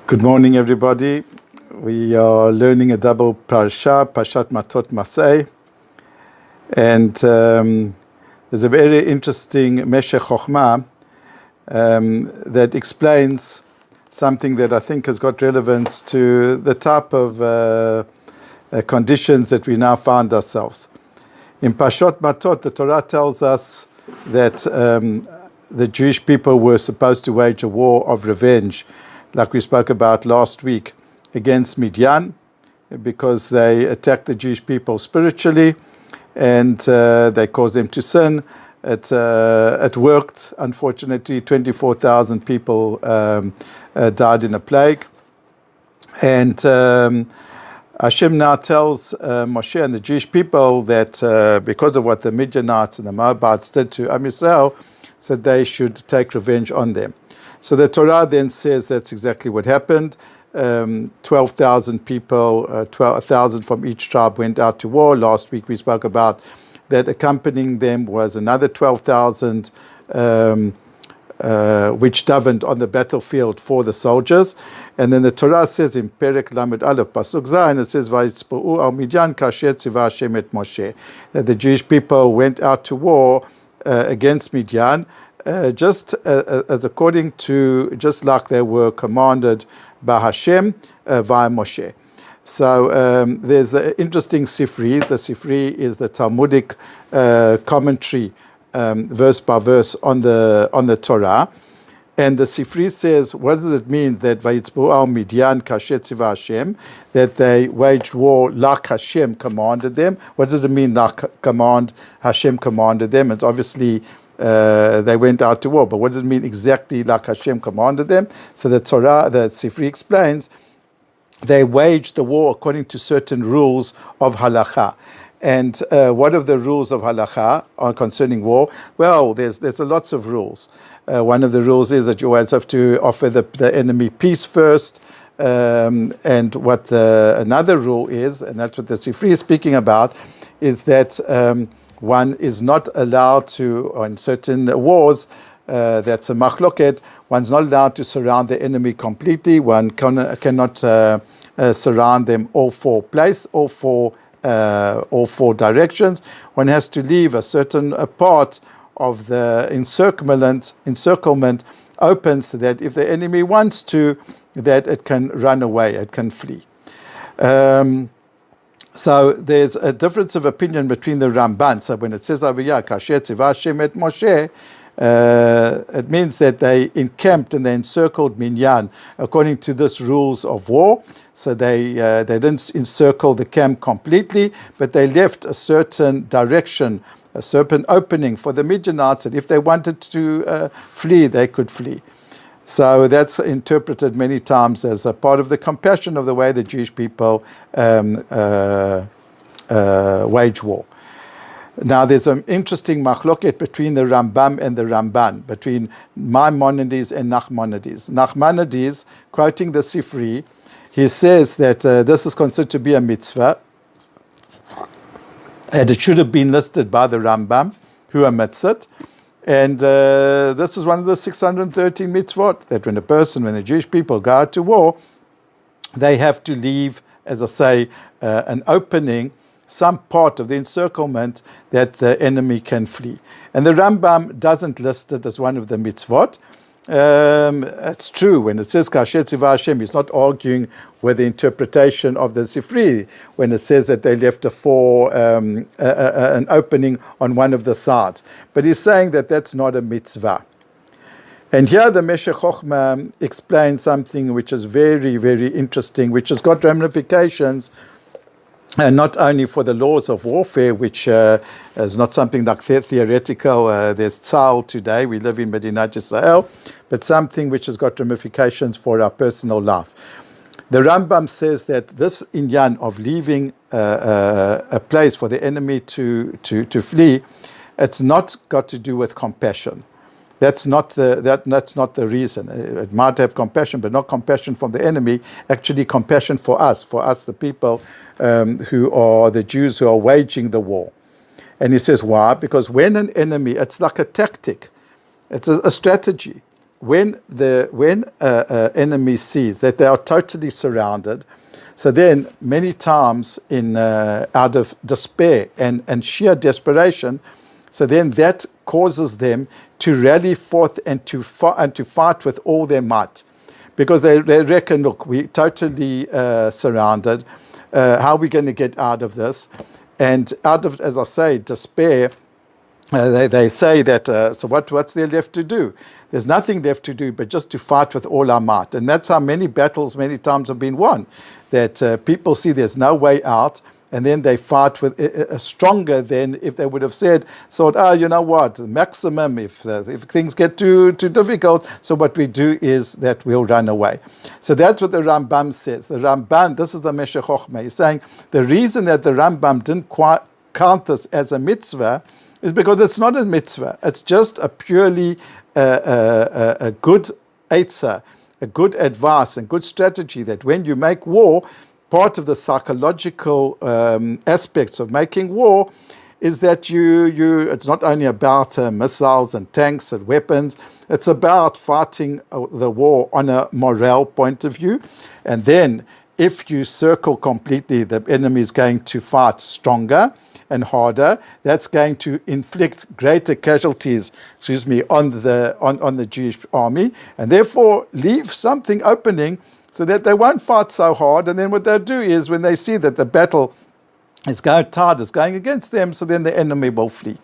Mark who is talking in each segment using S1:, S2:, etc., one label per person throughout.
S1: Good morning, everybody. We are learning a double Parsha, Parshat Matot-Masei, and there's a very interesting Meshech Chochmah that explains something that I think has got relevance to the type of conditions that we now find ourselves. In Parshat Matot, the Torah tells us that the Jewish people were supposed to wage a war of revenge, like we spoke about last week, against Midian, because they attacked the Jewish people spiritually and they caused them to sin. It worked. Unfortunately, 24,000 people died in a plague. And Hashem now tells Moshe and the Jewish people that because of what the Midianites and the Moabites did to Am Yisrael, so they should take revenge on them. So the Torah then says that's exactly what happened. 12,000 people, 1,000 from each tribe went out to war. Last week we spoke about that accompanying them was another 12,000 which davened on the battlefield for the soldiers. And then the Torah says in Perek Lamed Aleph Pasuk Zayin, it says Vayitzpa'u al Midian kasher tzivah Hashem et Moshe, that the Jewish people went out to war against Midian, just like they were commanded by Hashem via Moshe. So there's an interesting Sifri. The Sifri is the Talmudic commentary, verse by verse on the Torah. And the Sifri says, what does it mean that Vayitzbu al Midian kasher tzivah Hashem, that they waged war like Hashem commanded them? What does it mean like Hashem commanded them? It's obviously they went out to war, but what does it mean exactly like Hashem commanded them? So the Torah, the Sifri explains, they waged the war according to certain rules of halakha. And what are the rules of halakha concerning war? Well, there's lots of rules. One of the rules is that you always have to offer the enemy peace first. And what another rule is, and that's what the Sifri is speaking about, is that one is not allowed to, in certain wars, that's a machloket, one's not allowed to surround the enemy completely. One cannot surround them all four directions. One has to leave a certain part of the encirclement open so that if the enemy wants to, that it can run away, it can flee. So there's a difference of opinion between the Ramban. So when it says over here, kasher tzivah Hashem et Moshe, it means that they encamped and they encircled Minyan according to this rules of war. So they didn't encircle the camp completely, but they left a certain direction, a certain opening for the Midianites that if they wanted to flee, they could flee. So that's interpreted many times as a part of the compassion of the way the Jewish people wage war. Now, there's an interesting machloket between the Rambam and the Ramban, between Maimonides and Nachmanides. Nachmanides, quoting the Sifri, he says that this is considered to be a mitzvah, and it should have been listed by the Rambam, who omits it. And this is one of the 613 mitzvot, that when the Jewish people go out to war, they have to leave, as I say, an opening, some part of the encirclement that the enemy can flee. And the Rambam doesn't list it as one of the mitzvot. It's true, when it says kasher tzivah Hashem, he's not arguing with the interpretation of the Sifri when it says that they left an opening on one of the sides. But he's saying that that's not a mitzvah. And here the Meshech Chochmah explains something which is very, very interesting, which has got ramifications not only for the laws of warfare, which is not something like theoretical, there's Tzal today, we live in Medinat Israel, but something which has got ramifications for our personal life. The Rambam says that this inyan of leaving a place for the enemy to flee, it's not got to do with compassion. That's not the reason. It might have compassion, but not compassion from the enemy. Actually, compassion for us the people who are the Jews who are waging the war. And he says, why? Because when an enemy, it's like a tactic, it's a strategy. when enemy sees that they are totally surrounded, so then many times out of despair and sheer desperation, so then that causes them to rally forth and to fight with all their might, because they reckon, look, we're totally surrounded. How are we going to get out of this? And out of, as I say, despair, they say that, so what's there left to do? There's nothing left to do but just to fight with all our might. And that's how many battles many times have been won, that people see there's no way out, and then they fight with stronger than if they would have said, you know what, maximum, if things get too difficult, so what we do is that we'll run away. So that's what the Rambam says. The Rambam, this is the Meshech Chochmah, he's saying the reason that the Rambam didn't quite count this as a mitzvah is because it's not a mitzvah. It's just a purely a good eitzah, a good advice and good strategy, that when you make war, part of the psychological aspects of making war is that it's not only about missiles and tanks and weapons, it's about fighting the war on a morale point of view. And then if you circle completely, the enemy is going to fight stronger and harder. That's going to inflict greater casualties, on the Jewish army, and therefore leave something opening so that they won't fight so hard. And then what they'll do is, when they see that the battle is going against them, so then the enemy will flee.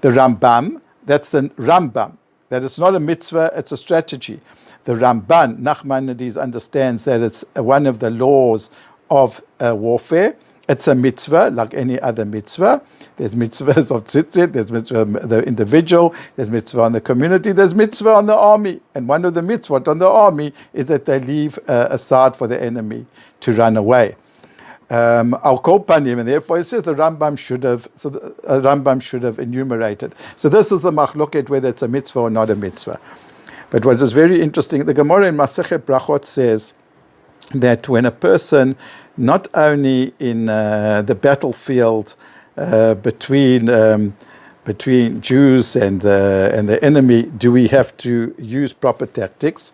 S1: The Rambam, that's the Rambam, that it's not a mitzvah, it's a strategy. The Ramban, Nachmanides, understands that it's one of the laws of warfare. It's a mitzvah like any other mitzvah. There's mitzvahs of tzitzit, there's mitzvah on the individual, there's mitzvah on the community, there's mitzvah on the army. And one of the mitzvot on the army is that they leave aside for the enemy to run away. Al kol panim, and therefore it says the Rambam should have enumerated. So this is the machloket, whether it's a mitzvah or not a mitzvah. But what is very interesting, the Gemara in Masechet Brachot says that when a person, not only in the battlefield between Jews and the enemy, do we have to use proper tactics,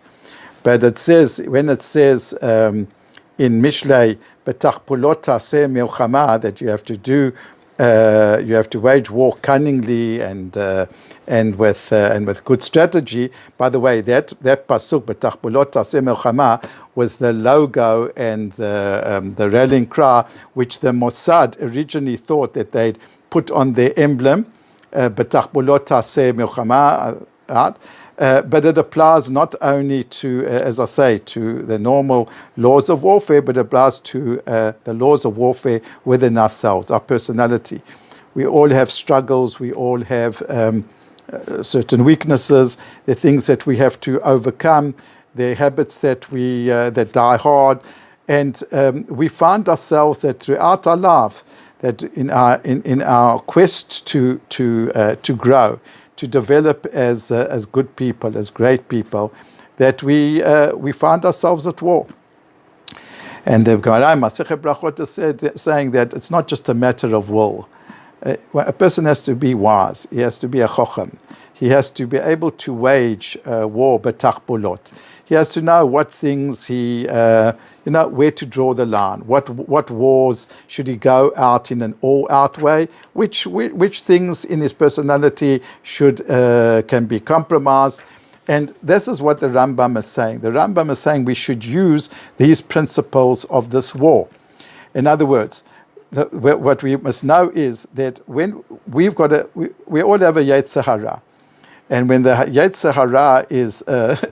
S1: but it says, when it says in Mishlei, "Betachpulot taseh milchama," that you have to wage war cunningly and with good strategy. By the way, that pasuk "Betachpulot taseh milchama" was the logo and the rallying cry which the Mossad originally thought that they'd put on their emblem, "Betachpulot taseh milchama," but it applies not only to, as I say, to the normal laws of warfare, but it applies to the laws of warfare within ourselves, our personality. We all have struggles. We all have certain weaknesses. There are things that we have to overcome. There are habits that that die hard, and we find ourselves that throughout our life, that in our quest to grow, to develop as good people, as great people, that we find ourselves at war. And the Gemara Masechet Brachot is saying that it's not just a matter of will. A person has to be wise. He has to be a chochem. He has to be able to wage war betachpulot. He has to know what things where to draw the line. What wars should he go out in an all-out way? Which things in his personality can be compromised? And this is what the Rambam is saying. The Rambam is saying we should use these principles of this war. In other words, what we must know is that when we all have a Yetzer Hara. And when the Yetzer Hara is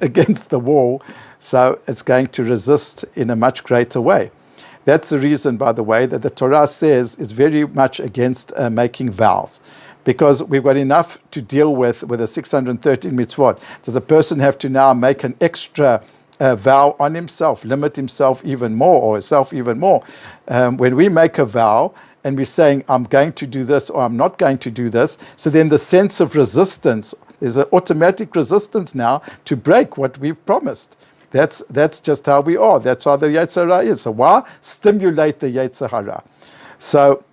S1: against the wall, so it's going to resist in a much greater way. That's the reason, by the way, that the Torah says is very much against making vows, because we've got enough to deal with the 613 mitzvot. Does a person have to now make an extra vow on himself, limit himself even more, or herself even more? When we make a vow, and we're saying, I'm going to do this or I'm not going to do this, so then the sense of resistance, there's an automatic resistance now to break what we've promised. That's just how we are. That's how the Yetzer Hara is. So why stimulate the Yetzer Hara? So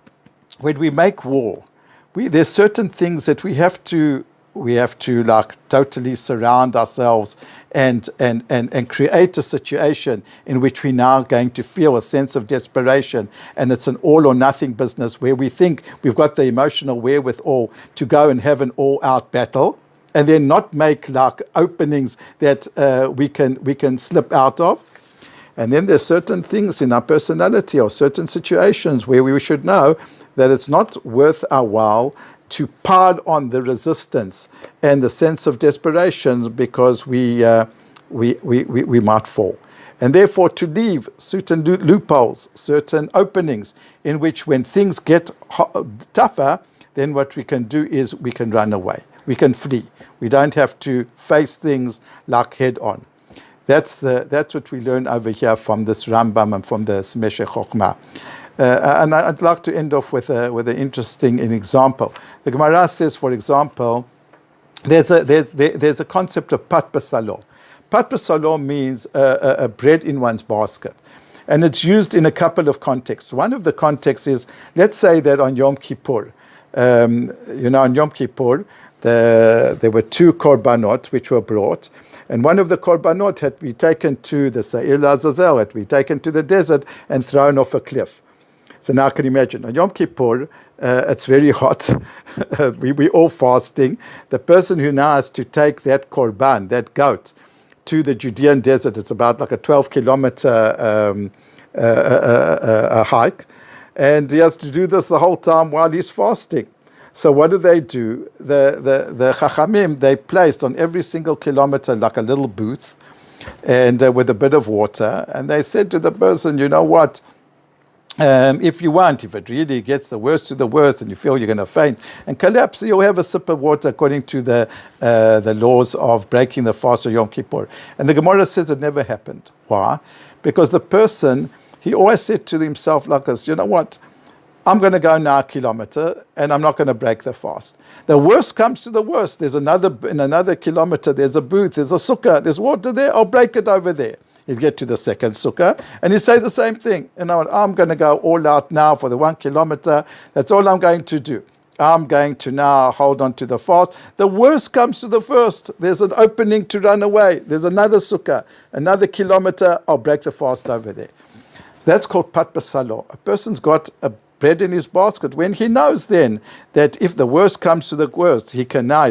S1: when we make war, there's certain things that we have to like totally surround ourselves and create a situation in which we're now going to feel a sense of desperation, and it's an all or nothing business where we think we've got the emotional wherewithal to go and have an all-out battle, and then not make like openings that we can slip out of. And then there's certain things in our personality or certain situations where we should know that it's not worth our while to pile on the resistance and the sense of desperation, because we might fall. And therefore to leave certain loopholes, certain openings in which when things get tougher, then what we can do is we can run away. We can flee. We don't have to face things like head on. That's what we learn over here from this Rambam and from the Smeshe Chokhmah. And I'd like to end off with an interesting example. The Gemara says, for example, there's a concept of pat basalo. Pat basalo means a bread in one's basket. And it's used in a couple of contexts. One of the contexts is, let's say that on Yom Kippur, on Yom Kippur, there were 2 korbanot which were brought, and one of the korbanot had to be taken to the Sa'ir Azazel, had to be taken to the desert and thrown off a cliff. So now can you imagine, on Yom Kippur, it's very hot, we're all fasting. The person who now has to take that korban, that goat, to the Judean desert, it's about like a 12-kilometer hike, and he has to do this the whole time while he's fasting. So what do? The Chachamim, they placed on every single kilometer like a little booth, and with a bit of water, and they said to the person, you know what, if it really gets the worst to the worst and you feel you're going to faint and collapse, you'll have a sip of water according to the laws of breaking the fast of Yom Kippur. And the Gemara says it never happened. Why? Because the person, he always said to himself like this, you know what, I'm going to go now a kilometer and I'm not going to break the fast. The worst comes to the worst. There's in another kilometer, there's a booth, there's a sukkah, there's water there, I'll break it over there. He'd get to the second sukkah and he'd say the same thing. You know, I'm going to go all out now for the 1 kilometer. That's all I'm going to do. I'm going to now hold on to the fast. The worst comes to the first. There's an opening to run away. There's another sukkah, another kilometer, I'll break the fast over there. So that's called pat basalo. A person's got a bread in his basket when he knows then that if the worst comes to the worst, he's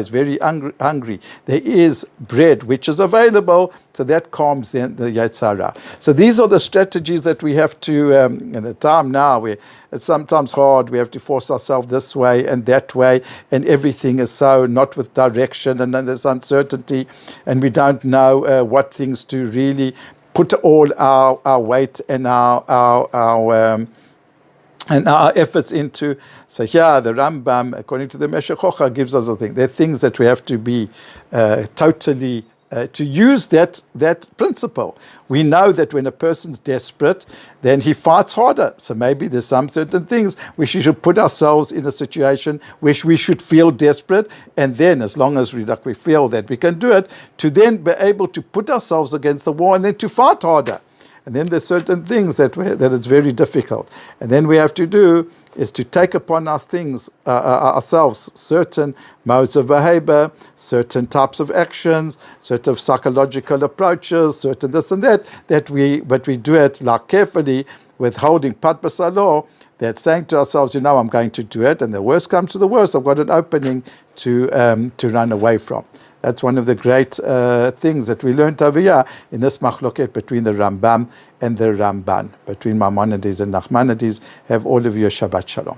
S1: very hungry. There is bread which is available, so that calms the Yetzirah. So these are the strategies that we have to, in the time now, it's sometimes hard, we have to force ourselves this way and that way, and everything is so not with direction, and then there's uncertainty, and we don't know what things to really put all our weight and our efforts into. So here the Rambam, according to the Meshech Chochmah, gives us a thing. There are things that we have to be totally to use that principle. We know that when a person's desperate, then he fights harder. So maybe there's some certain things which we should put ourselves in a situation which we should feel desperate, and then as long as we feel that we can do it, to then be able to put ourselves against the wall and then to fight harder. And then there's certain things that it's very difficult. And then we have to do is to take upon ourselves certain modes of behavior, certain types of actions, certain psychological approaches, certain this and that, but we do it like carefully, withholding pat basalo, that's saying to ourselves, I'm going to do it, and the worst comes to the worst, I've got an opening to run away from. That's one of the great things that we learned over here in this machloket between the Rambam and the Ramban, between Maimonides and Nachmanides. Have all of you a Shabbat Shalom.